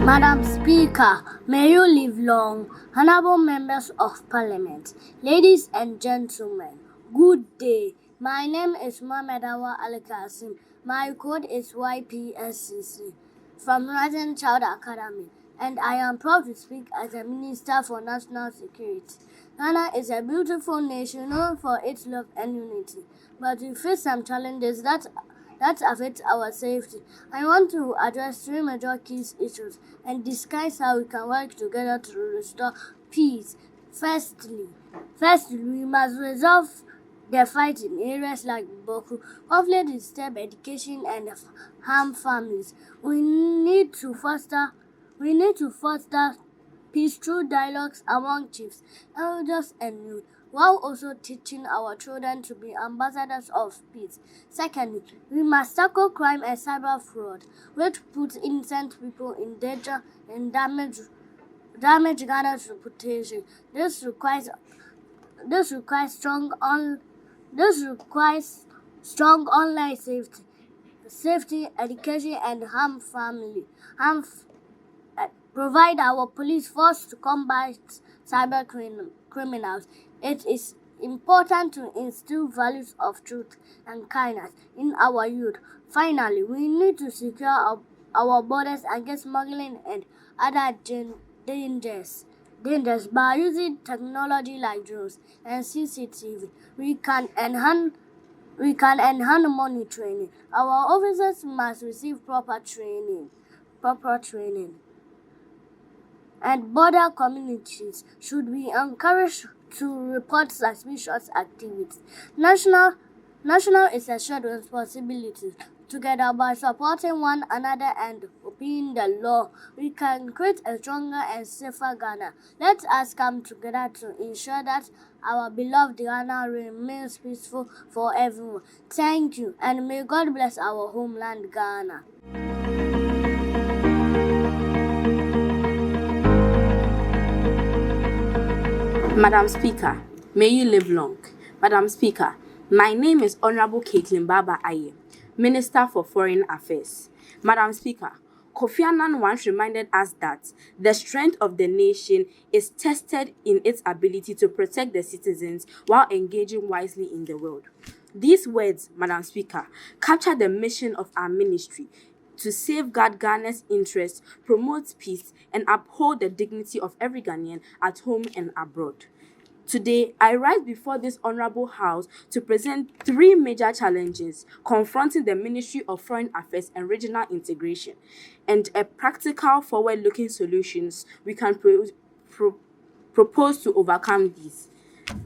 Madam Speaker, may you live long. Honorable members of Parliament, ladies and gentlemen, good day. My name is Mohamed Awa Al Qasim. My code is YPSCC from Rising Child Academy, and I am proud to speak as a Minister for National Security. Ghana is a beautiful nation known for its love and unity, but we face some challenges that affect our safety. I want to address three major key issues and discuss how we can work together to restore peace. Firstly, we must resolve the fight in areas like Boko. Conflict disturb education and harm families. We need to foster peace through dialogues among chiefs, elders, and youth, while also teaching our children to be ambassadors of peace. Secondly, we must tackle crime and cyber fraud, which puts innocent people in danger and damage Ghana's reputation. This requires strong online safety, education, and provide our police force to combat cyber criminals. It is important to instill values of truth and kindness in our youth. Finally, we need to secure our borders against smuggling and other dangers. By using technology like drones and CCTV, we can enhance monitoring. Our officers must receive proper training. And border communities should be encouraged to report suspicious activities. National is a shared responsibility. Together, by supporting one another and obeying the law, we can create a stronger and safer Ghana. Let us come together to ensure that our beloved Ghana remains peaceful for everyone. Thank you, and may God bless our homeland, Ghana. Madam Speaker, may you live long. Madam Speaker, my name is Honorable Caitlin Baba Aye, Minister for Foreign Affairs. Madam Speaker, Kofi Annan once reminded us that the strength of the nation is tested in its ability to protect the citizens while engaging wisely in the world. These words, Madam Speaker, capture the mission of our ministry to safeguard Ghana's interests, promote peace, and uphold the dignity of every Ghanaian at home and abroad. Today, I rise before this honorable house to present three major challenges confronting the Ministry of Foreign Affairs and Regional Integration, and a practical, forward-looking solutions we can propose to overcome these.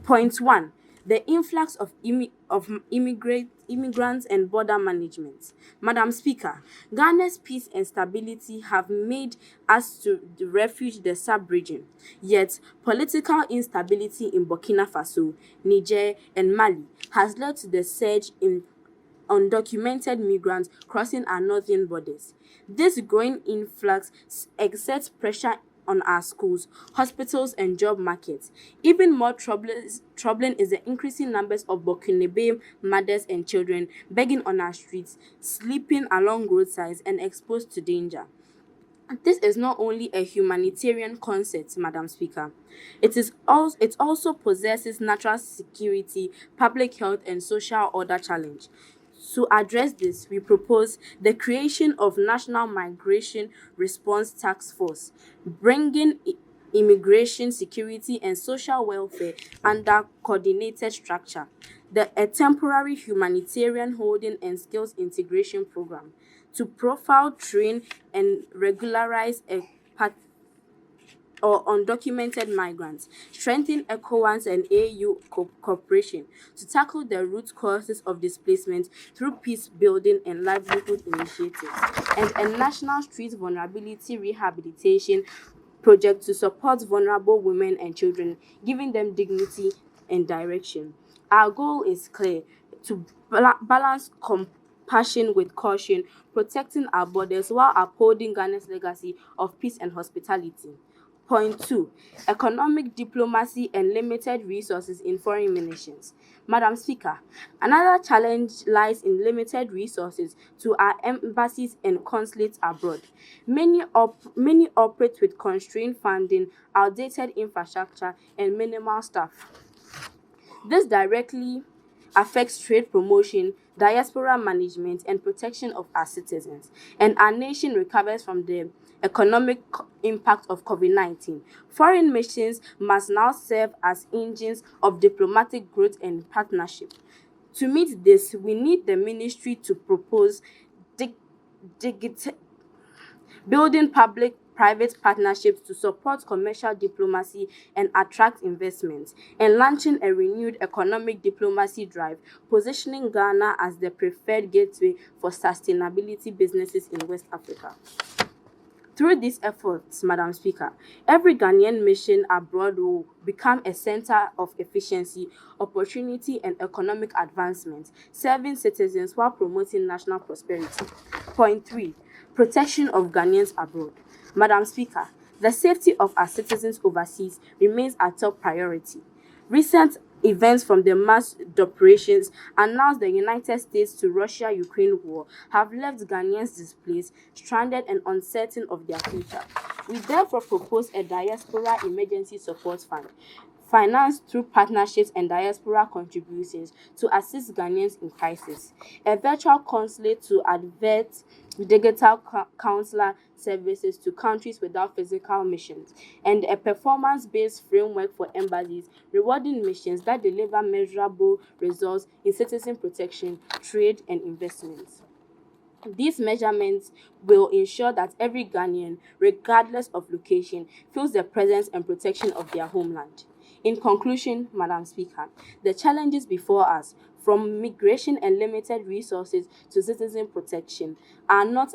Point 1. The influx of immigrants and border management. Madam Speaker, Ghana's peace and stability have made us to refuge the sub-region. Yet, political instability in Burkina Faso, Niger, and Mali has led to the surge in undocumented migrants crossing our northern borders. This growing influx exerts pressure on our schools, hospitals, and job markets. Even more troubling is the increasing numbers of Burkinabe mothers and children begging on our streets, sleeping along roadsides, and exposed to danger. This is not only a humanitarian concept, Madam Speaker. It also possesses natural security, public health, and social order challenge. To address this, we propose the creation of National Migration Response Task Force, bringing immigration, security, and social welfare under coordinated structure, a temporary humanitarian holding and skills integration program to profile, train, and regularize or undocumented migrants, strengthen ECOWAS and AU cooperation to tackle the root causes of displacement through peace building and livelihood initiatives, and a national street vulnerability rehabilitation project to support vulnerable women and children, giving them dignity and direction. Our goal is clear: to balance compassion with caution, protecting our borders while upholding Ghana's legacy of peace and hospitality. Point 2. Economic diplomacy and limited resources in foreign nations. Madam Speaker, another challenge lies in limited resources to our embassies and consulates abroad. Many operate with constrained funding, outdated infrastructure, and minimal staff. This directly affects trade promotion, diaspora management, and protection of our citizens, and our nation recovers from the economic impact of COVID-19. Foreign missions must now serve as engines of diplomatic growth and partnership. To meet this, we need the ministry to propose building public-private partnerships to support commercial diplomacy and attract investments, and launching a renewed economic diplomacy drive, positioning Ghana as the preferred gateway for sustainability businesses in West Africa. Through these efforts, Madam Speaker, every Ghanaian mission abroad will become a center of efficiency, opportunity, and economic advancement, serving citizens while promoting national prosperity. Point 3. Protection of Ghanaians abroad. Madam Speaker, the safety of our citizens overseas remains our top priority. Recent events from the mass operations announced the United States to Russia-Ukraine war have left Ghanaians displaced, stranded, and uncertain of their future. We therefore propose a diaspora emergency support fund, financed through partnerships and diaspora contributions to assist Ghanaians in crisis, a virtual consulate to advert digital consular services to countries without physical missions, and a performance-based framework for embassies rewarding missions that deliver measurable results in citizen protection, trade, and investments. These measurements will ensure that every Ghanaian, regardless of location, feels the presence and protection of their homeland. In conclusion, Madam Speaker, the challenges before us, from migration and limited resources to citizen protection, are not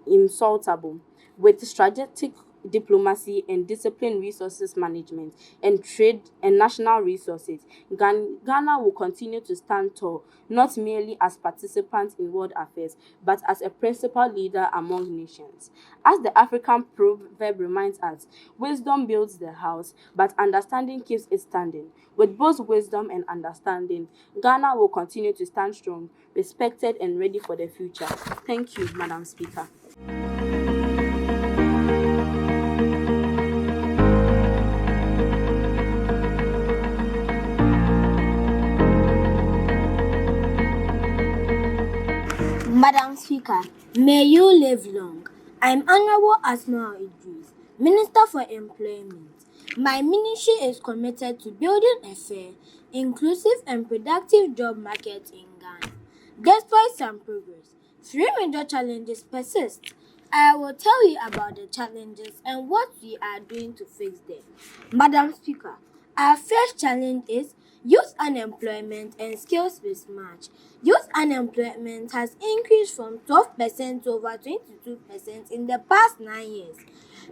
insurmountable. With strategic diplomacy and disciplined resources management and trade and national resources, Ghana will continue to stand tall, not merely as participants in world affairs, but as a principal leader among nations. As the African proverb reminds us, wisdom builds the house, but understanding keeps it standing. With both wisdom and understanding, Ghana will continue to stand strong, respected, and ready for the future. Thank you, Madam Speaker. Madam Speaker, may you live long. I'm Honorable Asma Idris, Minister for Employment. My ministry is committed to building a fair, inclusive, and productive job market in Ghana. Despite some progress, three major challenges persist. I will tell you about the challenges and what we are doing to fix them. Madam Speaker, our first challenge is youth unemployment and skills mismatch. Youth unemployment has increased from 12% to over 22% in the past 9 years.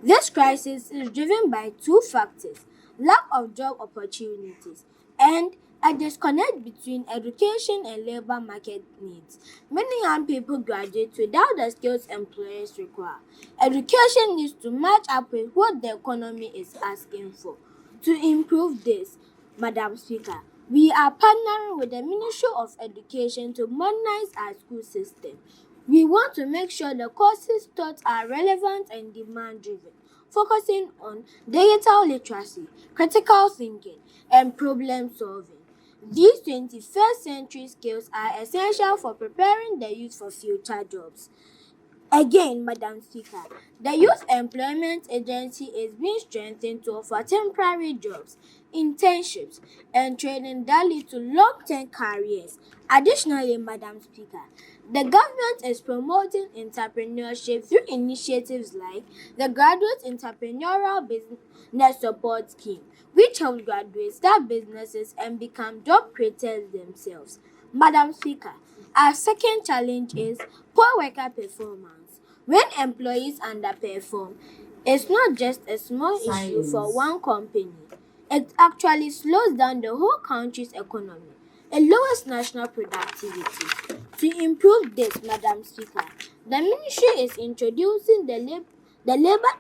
This crisis is driven by two factors: lack of job opportunities and a disconnect between education and labor market needs. Many young people graduate without the skills employers require. Education needs to match up with what the economy is asking for. To improve this, Madam Speaker, we are partnering with the Ministry of Education to modernize our school system. We want to make sure the courses taught are relevant and demand-driven, focusing on digital literacy, critical thinking, and problem-solving. These 21st century skills are essential for preparing the youth for future jobs. Again, Madam Speaker, the Youth Employment Agency is being strengthened to offer temporary jobs, internships, and training that lead to long-term careers. Additionally, Madam Speaker, the government is promoting entrepreneurship through initiatives like the Graduate Entrepreneurial Business Support Scheme, which helps graduates start businesses and become job creators themselves. Madam Speaker, our second challenge is poor worker performance. When employees underperform, it's not just a small issue for one company. It actually slows down the whole country's economy and lowers national productivity. To improve this, Madam Speaker, the ministry is introducing the labor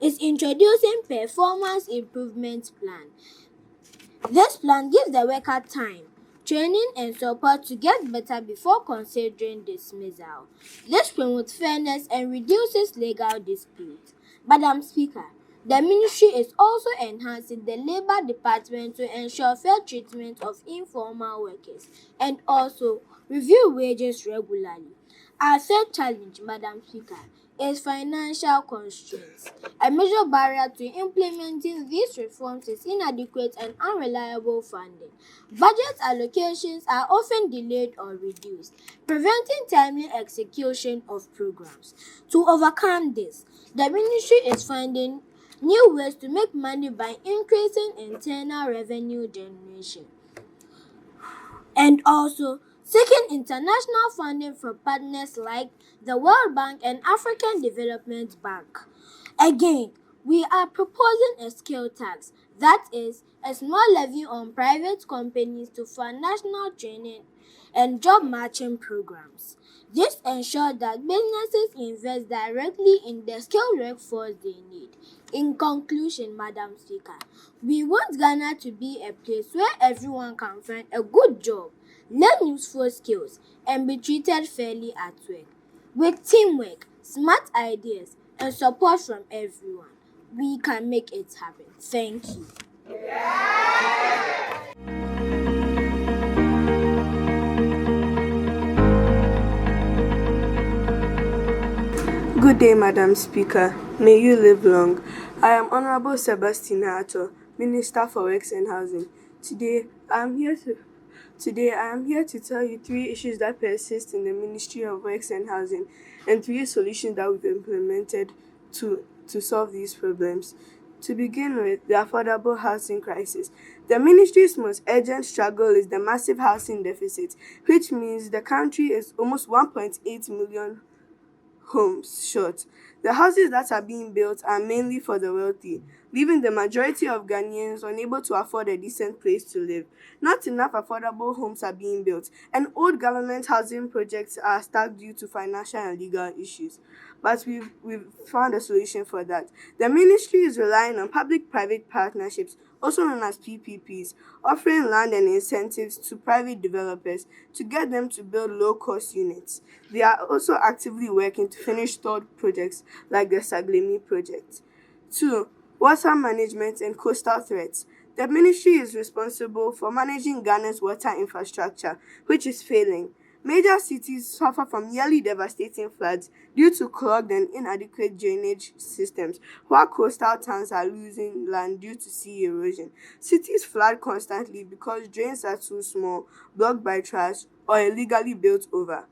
is introducing performance improvement plan. This plan gives the worker time, training and support to get better before considering dismissal. This promotes fairness and reduces legal disputes. Madam Speaker, the ministry is also enhancing the Labour Department to ensure fair treatment of informal workers and also review wages regularly. Our third challenge, Madam Speaker, is financial constraints. A major barrier to implementing these reforms is inadequate and unreliable funding. Budget allocations are often delayed or reduced, preventing timely execution of programs. To overcome this, the ministry is finding new ways to make money by increasing internal revenue generation and also seeking international funding from partners like the World Bank and African Development Bank. Again, we are proposing a skill tax, that is, a small levy on private companies to fund national training and job matching programs. This ensures that businesses invest directly in the skilled workforce they need. In conclusion, Madam Speaker, we want Ghana to be a place where everyone can find a good job, learn useful skills, and be treated fairly at work. With teamwork, smart ideas, and support from everyone, we can make it happen. Thank you. Good day, Madam Speaker. May you live long. I am Honorable Sebastian Ato, Minister for Works and Housing. Today, I am here to tell you 3 issues that persist in the Ministry of Works and Housing and 3 solutions that we've implemented to solve these problems. To begin with, the affordable housing crisis. The ministry's most urgent struggle is the massive housing deficit, which means the country is almost 1.8 million homes short. The houses that are being built are mainly for the wealthy, leaving the majority of Ghanaians unable to afford a decent place to live. Not enough affordable homes are being built, and old government housing projects are stuck due to financial and legal issues. But we've found a solution for that. The ministry is relying on public-private partnerships, also known as PPPs, offering land and incentives to private developers to get them to build low-cost units. They are also actively working to finish stalled projects like the Saglemi project. 2. Water management and coastal threats. The ministry is responsible for managing Ghana's water infrastructure, which is failing. Major cities suffer from yearly devastating floods due to clogged and inadequate drainage systems, while coastal towns are losing land due to sea erosion. Cities flood constantly because drains are too small, blocked by trash, or illegally built over.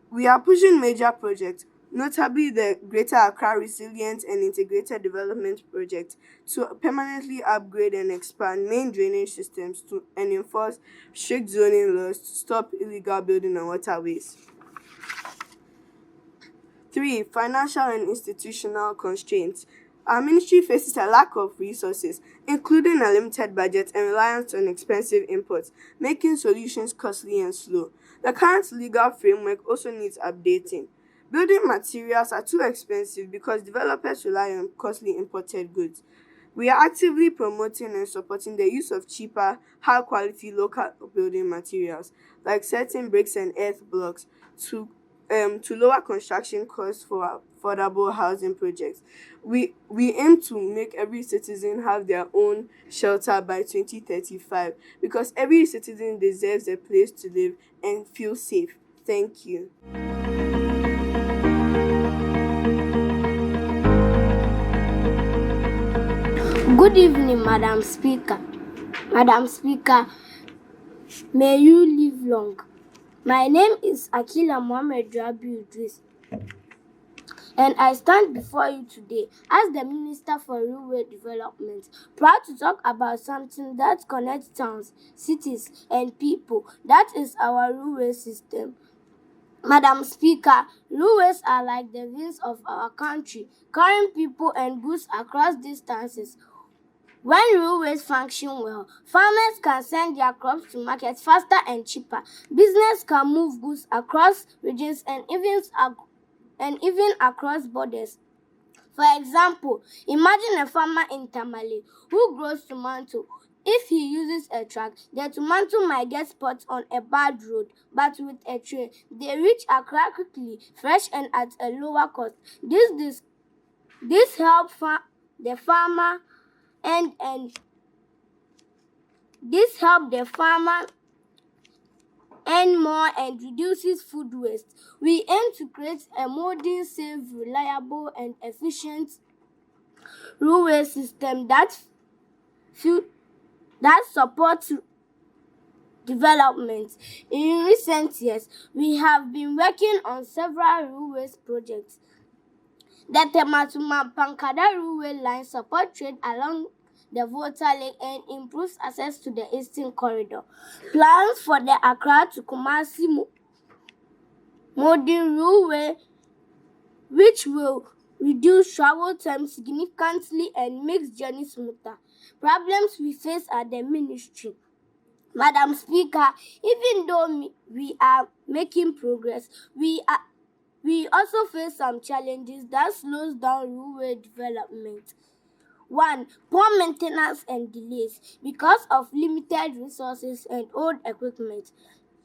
We are pushing major projects, notably the Greater Accra Resilient and Integrated Development Project, to permanently upgrade and expand main drainage systems and enforce strict zoning laws to stop illegal building on waterways. 3. Financial and institutional constraints. Our ministry faces a lack of resources, including a limited budget and reliance on expensive imports, making solutions costly and slow. The current legal framework also needs updating. Building materials are too expensive because developers rely on costly imported goods. We are actively promoting and supporting the use of cheaper, high-quality local building materials, like certain bricks and earth blocks, to lower construction costs for affordable housing projects. We aim to make every citizen have their own shelter by 2035 because every citizen deserves a place to live and feel safe. Thank you. Good evening, Madam Speaker. Madam Speaker, may you live long. My name is Akila Mohammed Rabi Idris, and I stand before you today as the Minister for Rural Development, proud to talk about something that connects towns, cities, and people. That is our rural system. Madam Speaker, railways are like the veins of our country, carrying people and goods across distances. When railways function well, farmers can send their crops to markets faster and cheaper. Business can move goods across regions and even across borders. For example, imagine a farmer in Tamale who grows tomato. If he uses a truck, the tomato might get spots on a bad road, but with a train, they reach Accra quickly, fresh and at a lower cost. This helps the farmer and this help the farmer earn more and reduces food waste. We aim to create a modern, safe, reliable, and efficient railway system that supports development. In recent years, we have been working on several railway projects. The Tematuma-Pankada railway line supports trade along the Volta Lake and improves access to the Eastern Corridor. Plans for the Accra to Kumasi modern railway, which will reduce travel time significantly and makes journeys smoother. Problems we face at the ministry. Madam Speaker, even though we are making progress, we also face some challenges that slows down railway development. 1. Poor maintenance and delays. Because of limited resources and old equipment,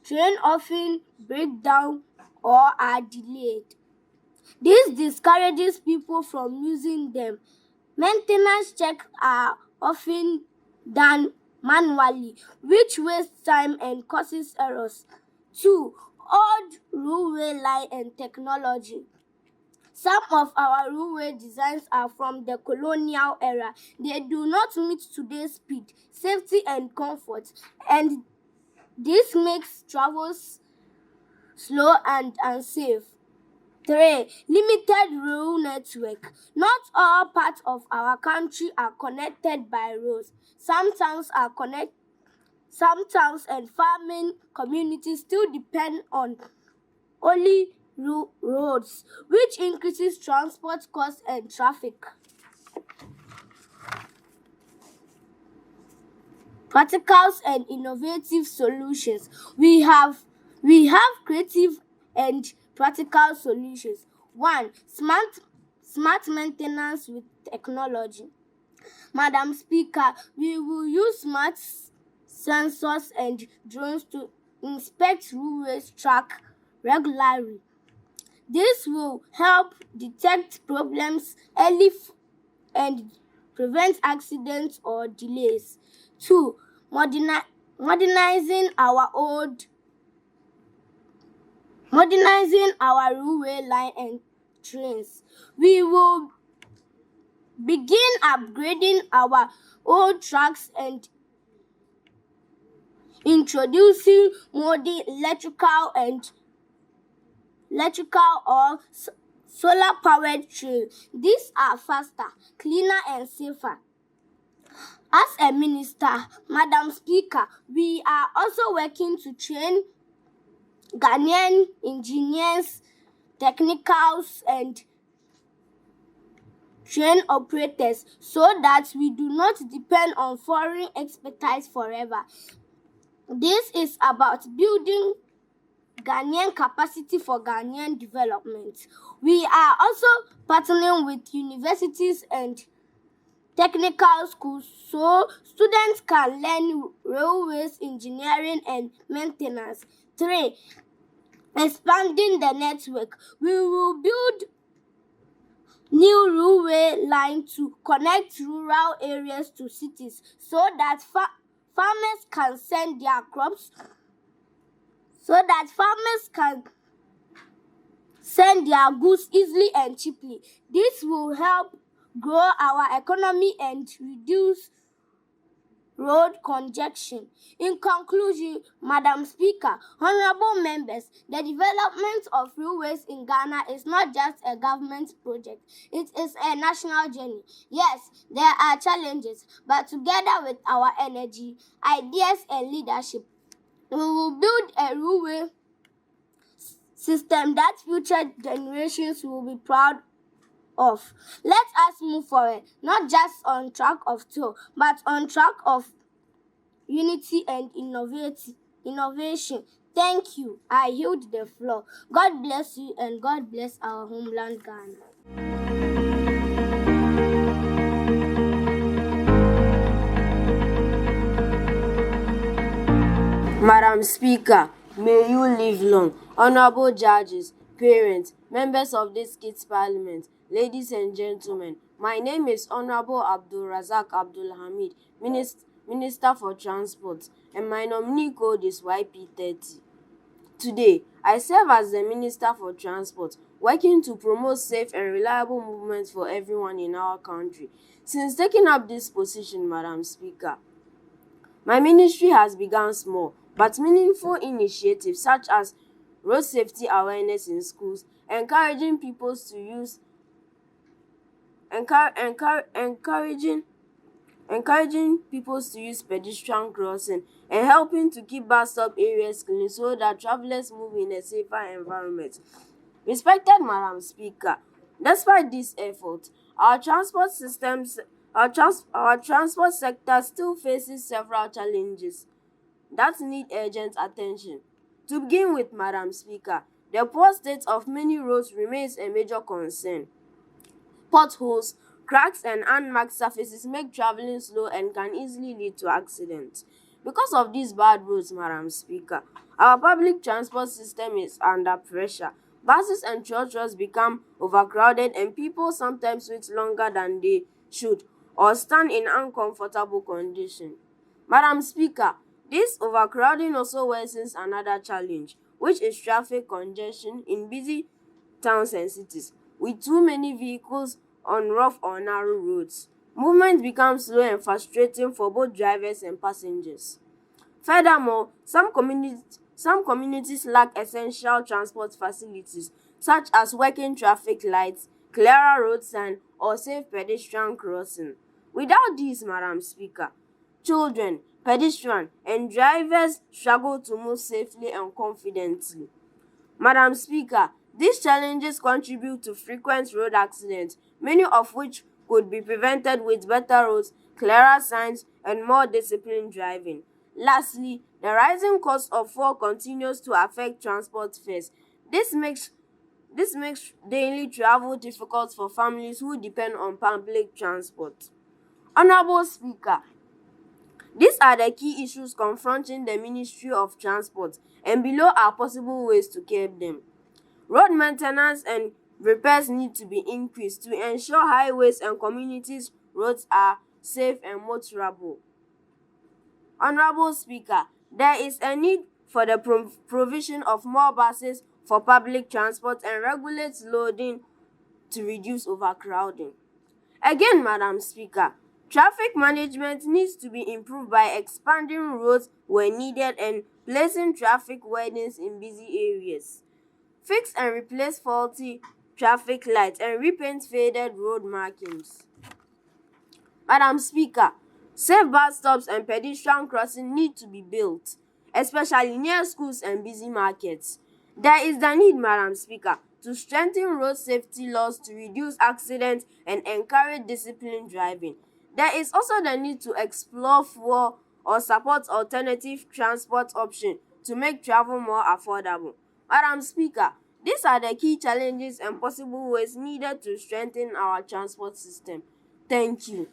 trains often break down or are delayed. This discourages people from using them. Maintenance checks are often done manually, which wastes time and causes errors. 2. Old railway line and technology. Some of our railway designs are from the colonial era. They do not meet today's speed, safety, and comfort, and this makes travels slow and unsafe. 3. Limited rail network. Not all parts of our country are connected by roads. Some towns and farming communities still depend on only roads, which increases transport costs and traffic. Practicals and innovative solutions. We have creative and practical solutions. 1. Smart maintenance with technology. Madam Speaker, we will use smart sensors and drones to inspect railway track regularly. This will help detect problems early and prevent accidents or delays. 2. Modernizing our railway line and trains. We will begin upgrading our old tracks and introducing modern electrical or solar-powered trains. These are faster, cleaner, and safer. As a minister, Madam Speaker, we are also working to train Ghanaian engineers, technicals, and train operators so that we do not depend on foreign expertise forever. This is about building Ghanaian capacity for Ghanaian development. We are also partnering with universities and technical schools so students can learn railways engineering and maintenance. 3. Expanding the network. We will build new railway line to connect rural areas to cities so that farmers can send their crops goods easily and cheaply. This will help grow our economy and reduce road congestion. In conclusion, Madam Speaker, honorable members, the development of railways in Ghana is not just a government project. It is a national journey. Yes, there are challenges, but together with our energy, ideas, and leadership, we will build a railway system that future generations will be proud of. Let us move forward, not just on track of toil, but on track of unity and innovation. Thank you. I yield the floor. God bless you and God bless our homeland Ghana. Madam Speaker, may you live long. Honorable judges, parents, members of this kids' parliament, ladies and gentlemen, my name is Honorable Abdul Razak Abdul Hamid, Minister for Transport, and my nominee code is YP30. Today, I serve as the Minister for Transport, working to promote safe and reliable movement for everyone in our country. Since taking up this position, Madam Speaker, my ministry has begun small but meaningful initiatives such as road safety awareness in schools, encouraging people to use pedestrian crossing, and helping to keep bus stop areas clean so that travelers move in a safer environment. Respected Madam Speaker, despite these efforts, our transport sector still faces several challenges that need urgent attention. To begin with, Madam Speaker, the poor state of many roads remains a major concern. Potholes, cracks and unmarked surfaces make traveling slow and can easily lead to accidents. Because of these bad roads, Madam Speaker, our public transport system is under pressure. Buses and trotros become overcrowded and people sometimes wait longer than they should or stand in uncomfortable conditions. Madam Speaker, this overcrowding also worsens another challenge, which is traffic congestion in busy towns and cities. With too many vehicles on rough or narrow roads, movement becomes slow and frustrating for both drivers and passengers. Furthermore, some communities lack essential transport facilities such as working traffic lights, clearer road signs, or safe pedestrian crossing. Without these, Madam Speaker, children, pedestrians, and drivers struggle to move safely and confidently. Madam Speaker, these challenges contribute to frequent road accidents, many of which could be prevented with better roads, clearer signs, and more disciplined driving. Lastly, the rising cost of fuel continues to affect transport fares. This makes daily travel difficult for families who depend on public transport. Honorable Speaker, these are the key issues confronting the Ministry of Transport, and below are possible ways to curb them. Road maintenance and repairs need to be increased to ensure highways and communities' roads are safe and motorable. Honorable Speaker, there is a need for the provision of more buses for public transport and regulate loading to reduce overcrowding. Again, Madam Speaker, traffic management needs to be improved by expanding roads where needed and placing traffic wardens in busy areas. Fix and replace faulty traffic lights and repaint faded road markings. Madam Speaker, safe bus stops and pedestrian crossings need to be built, especially near schools and busy markets. There is the need, Madam Speaker, to strengthen road safety laws to reduce accidents and encourage disciplined driving. There is also the need to explore fuel or support alternative transport options to make travel more affordable. Madam Speaker, these are the key challenges and possible ways needed to strengthen our transport system. Thank you.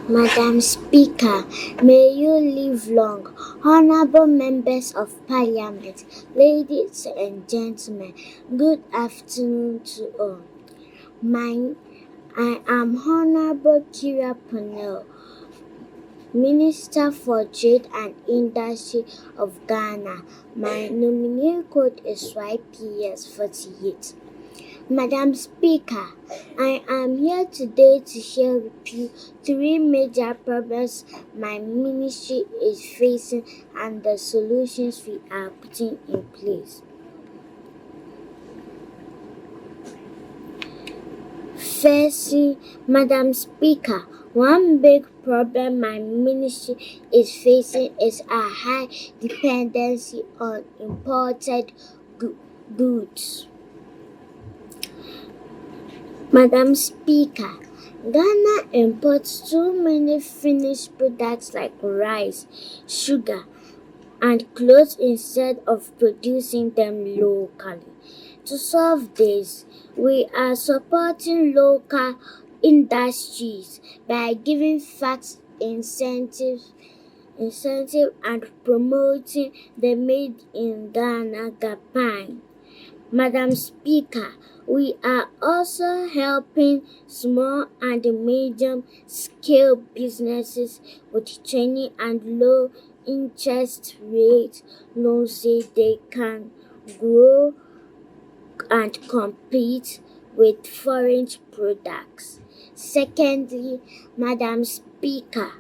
Madam Speaker, may you live long. Honorable members of Parliament, ladies and gentlemen, good afternoon to all. I am Honorable Kira Panel, Minister for Trade and Industry of Ghana. My nominee code is YPS48. Madam Speaker, I am here today to share with you 3 major problems my ministry is facing and the solutions we are putting in place. Firstly, Madam Speaker, one big problem my ministry is facing is a high dependency on imported goods. Madam Speaker, Ghana imports too many finished products like rice, sugar, and clothes instead of producing them locally. To solve this, we are supporting local industries by giving tax incentive and promoting the Made in Ghana campaign. Madam Speaker, we are also helping small and medium scale businesses with training and low interest rate loans so they can grow and compete with foreign products. Secondly, Madam Speaker,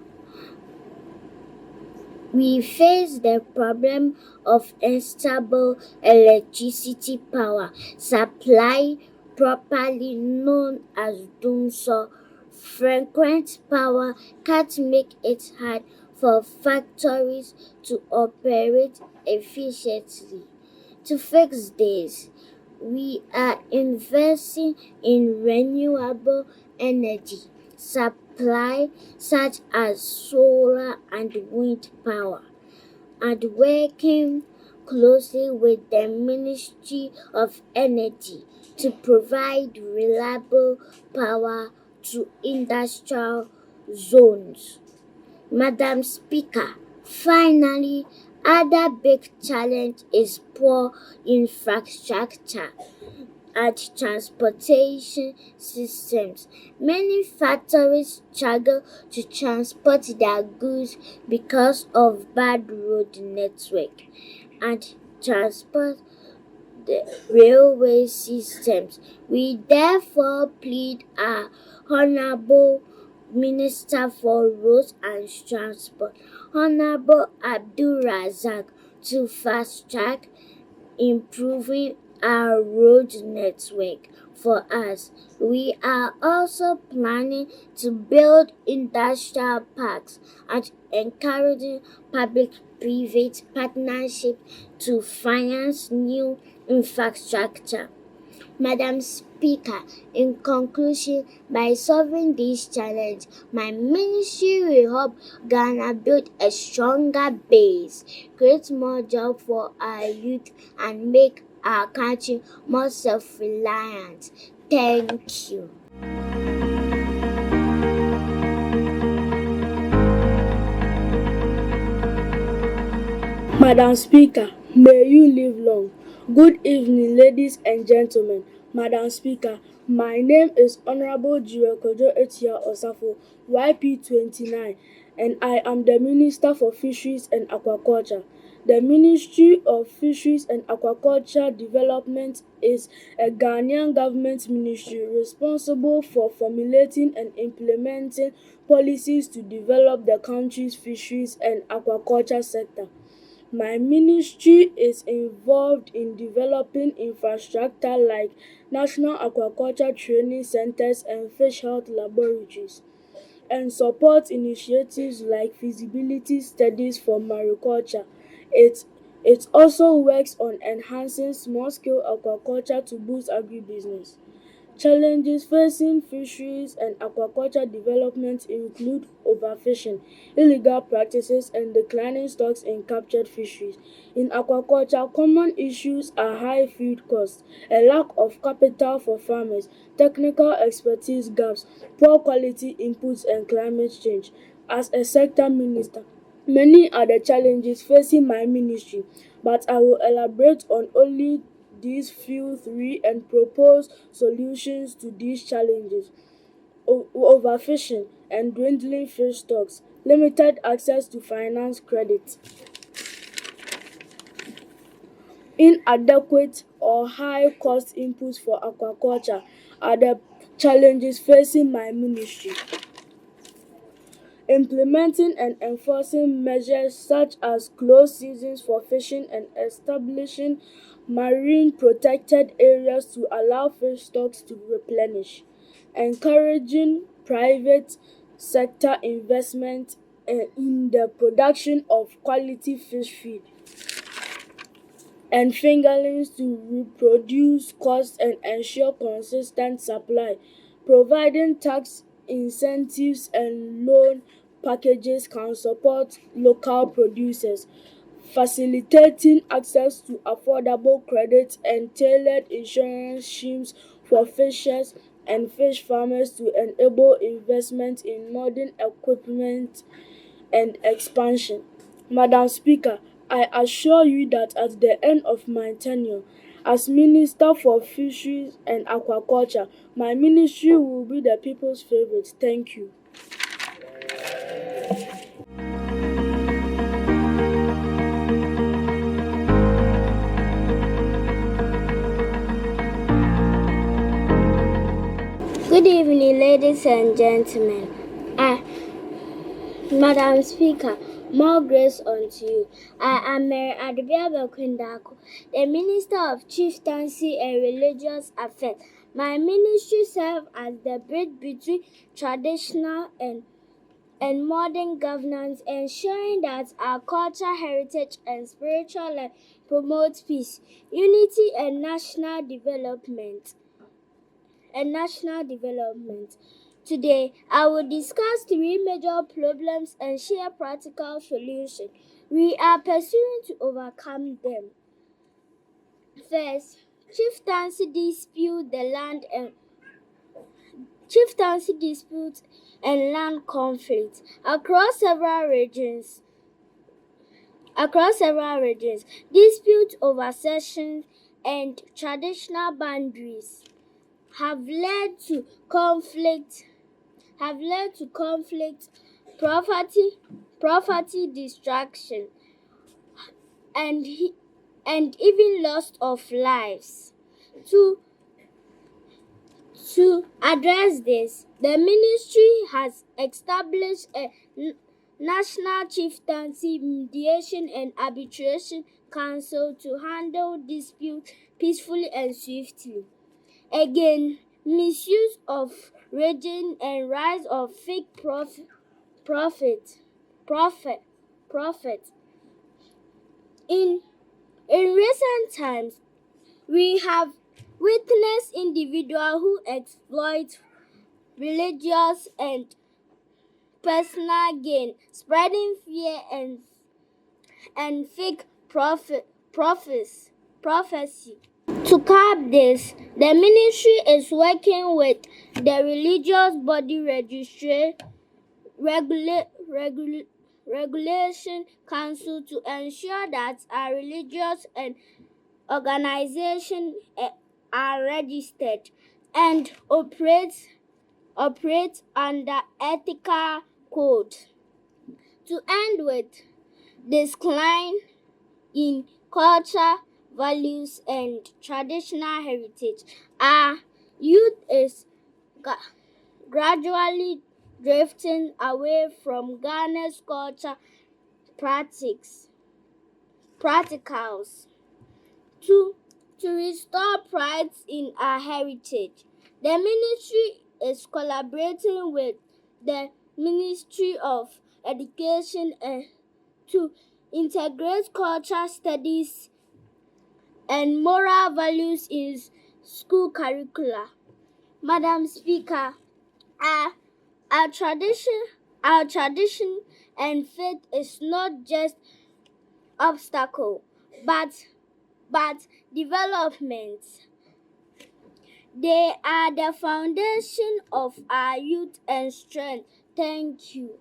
we face the problem of unstable electricity power supply, properly known as doomsor. Frequent power cuts make it hard for factories to operate efficiently. To fix this, we are investing in renewable energy supply such as solar and wind power and working closely with the Ministry of Energy to provide reliable power to industrial zones. Madam Speaker, finally, other big challenge is poor infrastructure and transportation systems. Many factories struggle to transport their goods because of bad road network and transport the railway systems. We therefore plead our Honorable Minister for Roads and Transport, Honorable Abdul Razak, to fast track improving our road network for us. We are also planning to build industrial parks and encouraging public-private partnerships to finance new infrastructure. Madam Speaker, in conclusion, by solving this challenge, my ministry will help Ghana build a stronger base, create more jobs for our youth, and make our country more self-reliant. Thank you. Madam Speaker, may you live long. Good evening, ladies and gentlemen. Madam Speaker, my name is Honorable Jirekojo Etia Osafo, YP29, and I am the Minister for Fisheries and Aquaculture. The Ministry of Fisheries and Aquaculture Development is a Ghanaian government ministry responsible for formulating and implementing policies to develop the country's fisheries and aquaculture sector. My ministry is involved in developing infrastructure like national aquaculture training centers and fish health laboratories, and support initiatives like feasibility studies for mariculture. It it also works on enhancing small-scale aquaculture to boost agribusiness. Challenges facing fisheries and aquaculture development include overfishing, illegal practices, and declining stocks in captured fisheries. In aquaculture, common issues are high feed costs, a lack of capital for farmers, technical expertise gaps, poor quality inputs, and climate change. As a sector minister, many are the challenges facing my ministry, but I will elaborate on only these few three and propose solutions to these challenges. Overfishing and dwindling fish stocks, limited access to finance credit, inadequate or high cost inputs for aquaculture are the challenges facing my ministry. Implementing and enforcing measures such as closed seasons for fishing and establishing marine protected areas to allow fish stocks to replenish. Encouraging private sector investment in the production of quality fish feed and fingerlings to reproduce costs and ensure consistent supply. Providing tax incentives and loan packages can support local producers. facilitating access to affordable credit and tailored insurance schemes for fishers and fish farmers to enable investment in modern equipment and expansion. Madam Speaker, I assure you that at the end of my tenure as Minister for Fisheries and Aquaculture, my ministry will be the people's favorite. Thank you. Good evening, ladies and gentlemen. Madam Speaker, more grace unto you. I am Mary Adebiaba Kwindako, the Minister of Chieftaincy and Religious Affairs. My ministry serves as the bridge between traditional and modern governance, ensuring that our culture, heritage, and spiritual life promote peace, unity, and national development. Today, I will discuss three major problems and share practical solutions we are pursuing to overcome them. First, chieftaincy dispute and land conflict across several regions. Disputes over cessions and traditional boundaries have led to conflict, property destruction, and even loss of lives. To address this, the ministry has established a National Chieftaincy Mediation and Arbitration Council to handle disputes peacefully and swiftly. Again, misuse of region and rise of fake profit. In recent times, we have witnessed individuals who exploit religious and personal gain, spreading fear and fake prophecy. To curb this, the ministry is working with the Religious Body Regulation Council to ensure that our religious and organizations are registered and operate under ethical code. To end with decline in culture, values, and traditional heritage, our youth is gradually drifting away from Ghana's culture practicals. To restore pride in our heritage, the ministry is collaborating with the Ministry of Education to integrate cultural studies and moral values in school curricula. Madam Speaker, our tradition and faith is not just obstacle, but development. They are the foundation of our youth and strength. Thank you.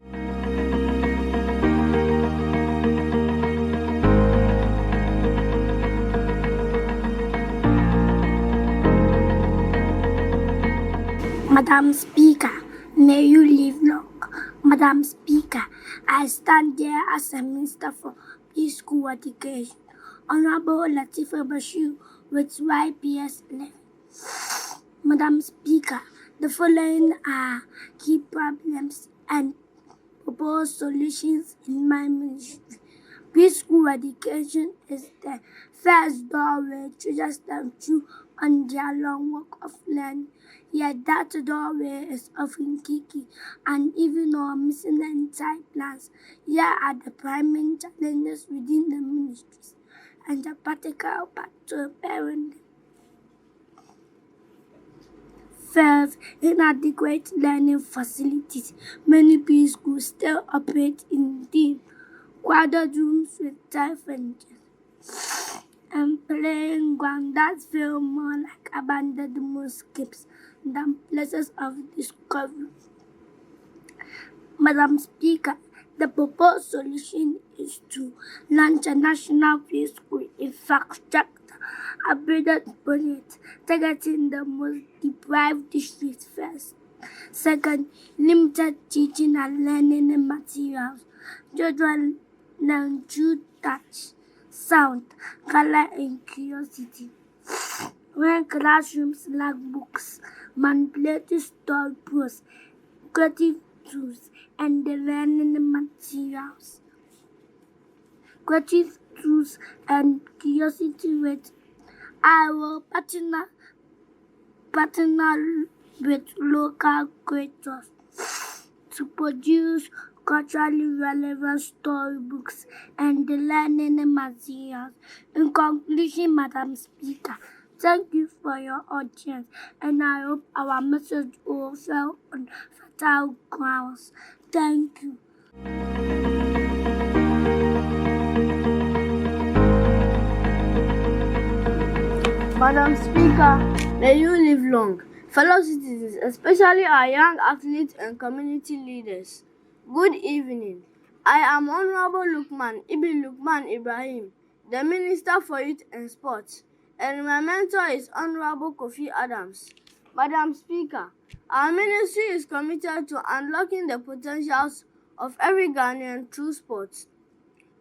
Madam Speaker, may you live long. Madam Speaker, I stand here as a Minister for Preschool Education, Honorable Latifa Bashir with YPS 11. Madam Speaker, the following are key problems and proposed solutions in my ministry. Preschool education is the first doorway children step through on their long walk of learning. Yet that doorway is often kiki and even or missing the entire plans. Here are the primary challenges within the ministries and the practical path to repairing them. First, inadequate learning facilities. Many preschools still operate in dim, crowded rooms with tight furniture, and playing ground that feel more like abandoned moonscapes than places of discovery. Madam Speaker, the proposed solution is to launch a national preschool infrastructure upgraded budget, targeting the most deprived districts first. Second, limited teaching and learning materials. Children learn through touch, sound, color, and curiosity. When classrooms lack books, manipulative story prose, creative tools, and the learning materials. Creative tools and curiosity with I will partner with local creators to produce culturally relevant storybooks and the learning materials. In conclusion, Madam Speaker, thank you for your audience, and I hope our message will fall on fertile grounds. Thank you. Madam Speaker, may you live long. Fellow citizens, especially our young athletes and community leaders, good evening. I am Honorable Lukman Ibrahim, the Minister for Youth and Sports, and my mentor is Honorable Kofi Adams. Madam Speaker, our ministry is committed to unlocking the potentials of every Ghanaian through sports.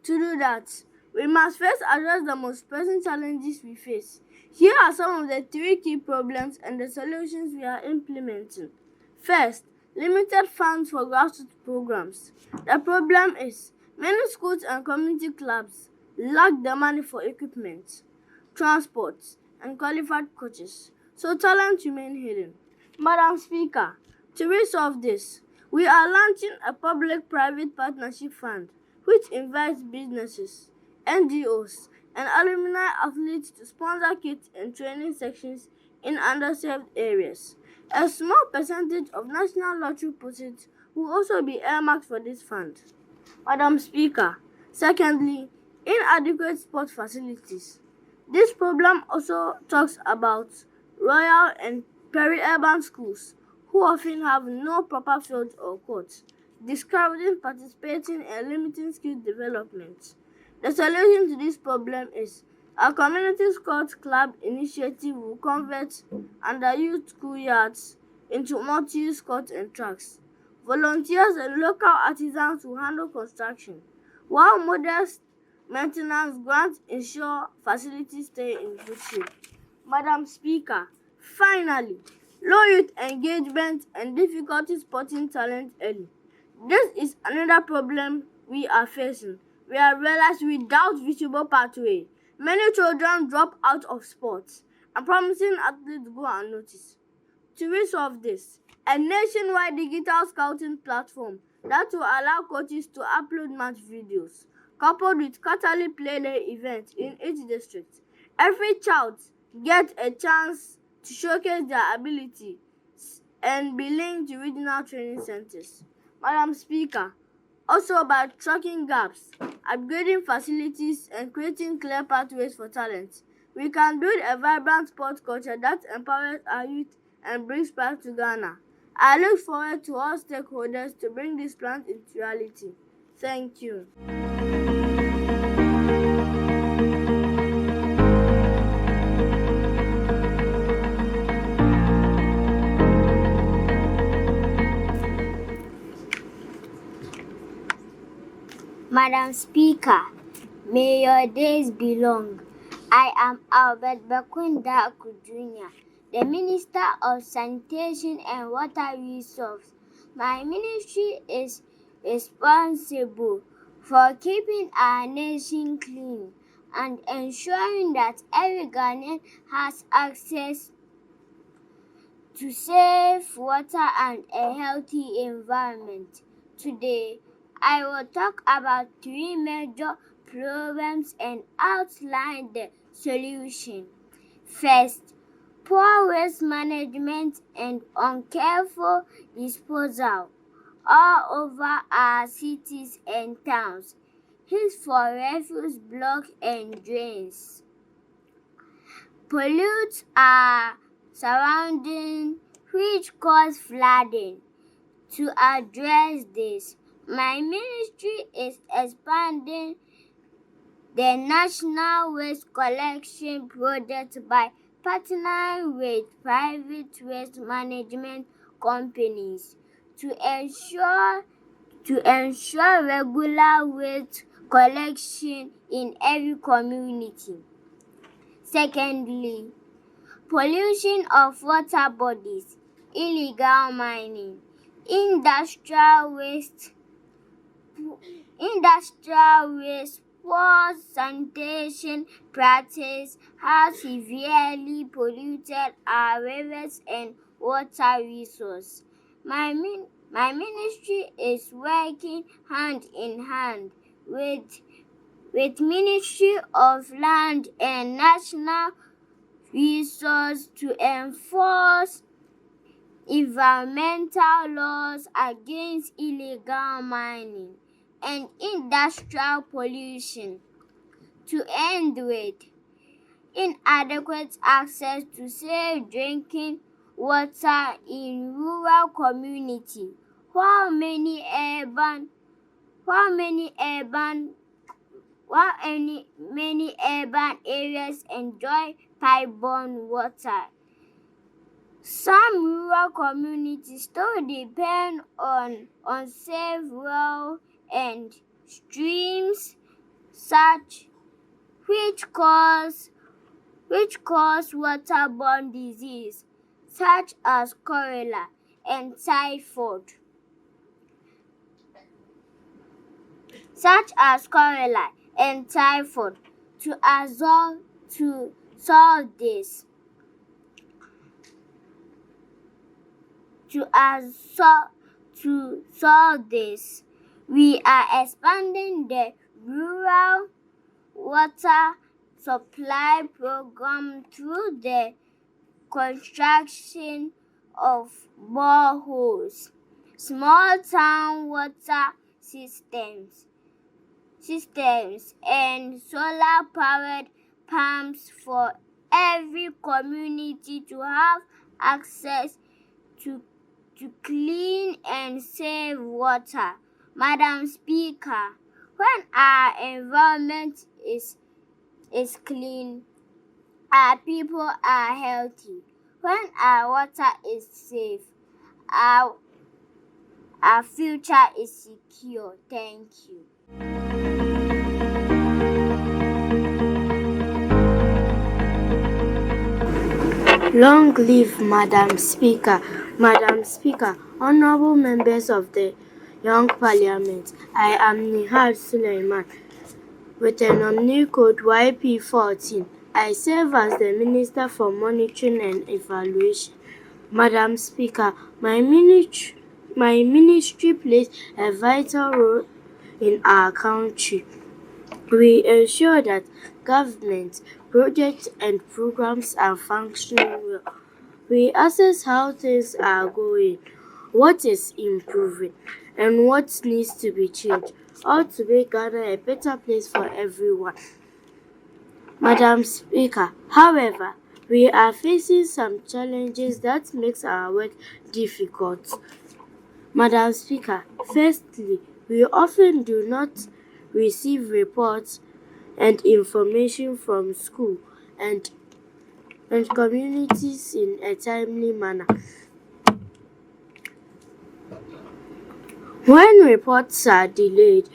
To do that, we must first address the most pressing challenges we face. Here are some of the 3 key problems and the solutions we are implementing. First, limited funds for grassroots programs. The problem is many schools and community clubs lack the money for equipment, transport, and qualified coaches, so talent remain hidden. Madam Speaker, to resolve this, we are launching a public-private partnership fund which invites businesses, NGOs, and alumni athletes to sponsor kits and training sections in underserved areas. A small percentage of national lottery proceeds will also be earmarked for this fund. Madam Speaker, secondly, inadequate sport facilities. This problem also talks about rural and peri-urban schools who often have no proper fields or courts, discouraging participating and limiting skill development. The solution to this problem is a community sports club initiative will convert underused schoolyards into multi-use courts and tracks. Volunteers and local artisans will handle construction, while modest maintenance grants ensure facilities stay in good shape. Madam Speaker, finally, low youth engagement and difficulty spotting talent early. This is another problem we are facing. We have realized without visible pathway, many children drop out of sports and promising athletes go unnoticed. To resolve this, a nationwide digital scouting platform that will allow coaches to upload match videos, coupled with quarterly play day events in each district. Every child gets a chance to showcase their ability and be linked to regional training centers. Madam Speaker, also by tracking gaps, upgrading facilities, and creating clear pathways for talent, we can build a vibrant sports culture that empowers our youth and brings pride to Ghana. I look forward to all stakeholders to bring this plan into reality. Thank you. Madam Speaker, may your days be long. I am Albert Bakunda Jr., the Minister of Sanitation and Water Resources. My ministry is responsible for keeping our nation clean and ensuring that every Ghanaian has access to safe water and a healthy environment. Today, I will talk about 3 major problems and outline the solution. First, poor waste management and uncareful disposal all over our cities and towns. Heat for refuse block and drains. Pollutes our surrounding which cause flooding. To address this, my ministry is expanding the National Waste Collection Project by partnering with private waste management companies to ensure regular waste collection in every community. Secondly, pollution of water bodies, illegal mining, industrial waste, poor sanitation practice have severely polluted our rivers and water resources. My ministry is working hand in hand with Ministry of Land and National Resources to enforce environmental laws against illegal mining and industrial pollution, to end with inadequate access to safe drinking water in rural communities, while many urban areas enjoy pipe-borne water. Some rural communities still depend on unsafe wells and streams which cause waterborne disease such as cholera and typhoid. To solve this, we are expanding the rural water supply program through the construction of boreholes, small town water systems, and solar-powered pumps for every community to have access to clean and safe water. Madam Speaker, when our environment is clean, our people are healthy. When our water is safe, our future is secure. Thank you. Long live Madam Speaker. Madam Speaker, honorable members of the Young Parliament, I am Nihal Suleiman with a nominee code YP14. I serve as the Minister for Monitoring and Evaluation. Madam Speaker, my ministry plays a vital role in our country. We ensure that government projects and programs are functioning well. We assess how things are going, what is improving, and what needs to be changed, all to make Ghana a better place for everyone. Madam Speaker, however, we are facing some challenges that makes our work difficult. Madam Speaker, firstly, we often do not receive reports and information from school and communities in a timely manner. When reports are delayed,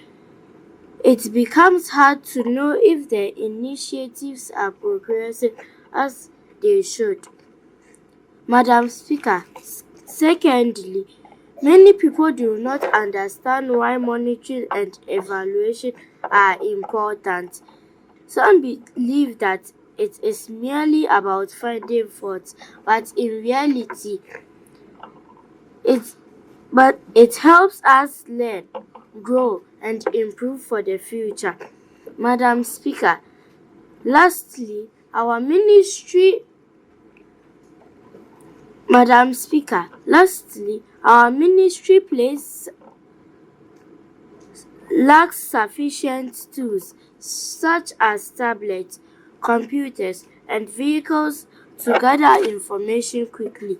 it becomes hard to know if the initiatives are progressing as they should. Madam Speaker, secondly, many people do not understand why monitoring and evaluation are important. Some believe that it is merely about finding faults, but in reality, it helps us learn, grow, and improve for the future. Madam Speaker, lastly, our ministry plays lacks sufficient tools such as tablets, computers, and vehicles to gather information quickly.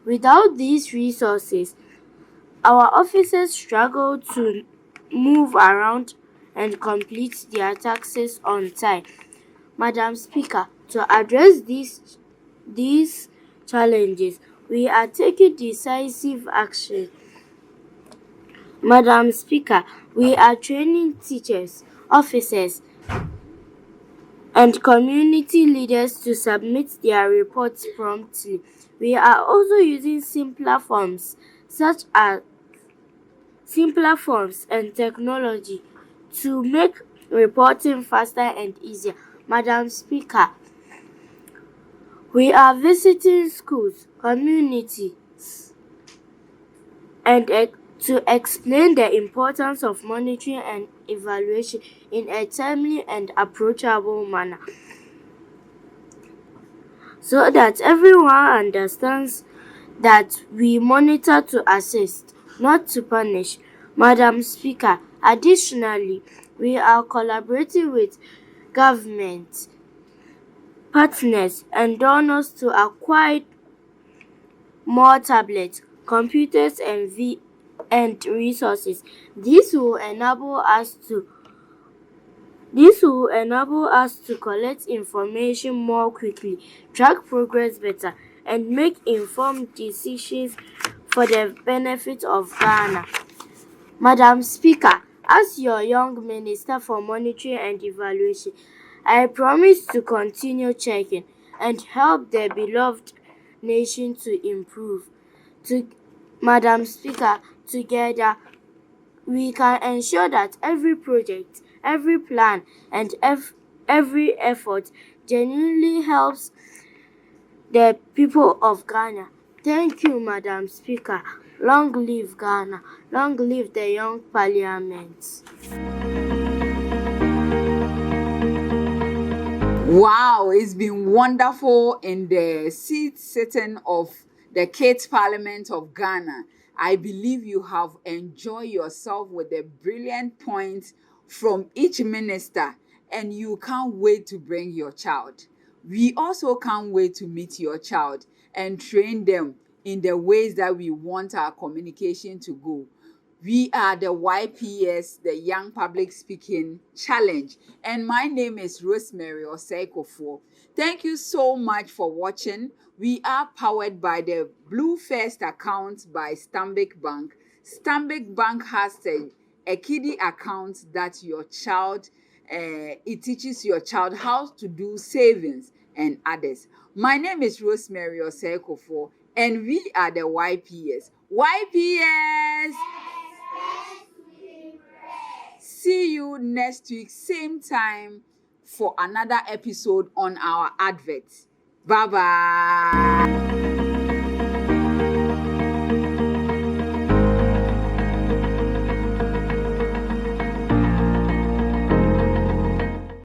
Without these resources, our officers struggle to move around and complete their tasks on time. Madam Speaker, to address these challenges, we are taking decisive action. Madam Speaker, we are training teachers, officers, and community leaders to submit their reports promptly. We are also using simpler forms and technology to make reporting faster and easier. Madam Speaker, we are visiting schools, communities, and to explain the importance of monitoring and evaluation in a timely and approachable manner, so that everyone understands that we monitor to assist, not to punish. Madam Speaker, additionally, we are collaborating with government, partners, and donors to acquire more tablets, computers, and resources. This will enable us to collect information more quickly, track progress better, and make informed decisions for the benefit of Ghana. Madam Speaker, as your young Minister for Monitoring and Evaluation, I promise to continue checking and help the beloved nation to improve. Madam Speaker, together we can ensure that every project, every plan, and every effort genuinely helps the people of Ghana. Thank you, Madam Speaker. Long live Ghana. Long live the young parliament. Wow, it's been wonderful in the seat sitting of the Kids Parliament of Ghana. I believe you have enjoyed yourself with the brilliant points from each minister, and you can't wait to bring your child. We also can't wait to meet your child and train them in the ways that we want our communication to go. We are the YPS, the Young Public Speaking Challenge, and my name is Rosemary Oseikofo. Thank you so much for watching. We are powered by the Blue First account by Stanbic Bank. Stanbic Bank has a kiddie account that your child, it teaches your child how to do savings and others. My name is Rosemary Oseikofo, and we are the YPS. YPS! See you next week, same time, for another episode on our advert. Bye bye.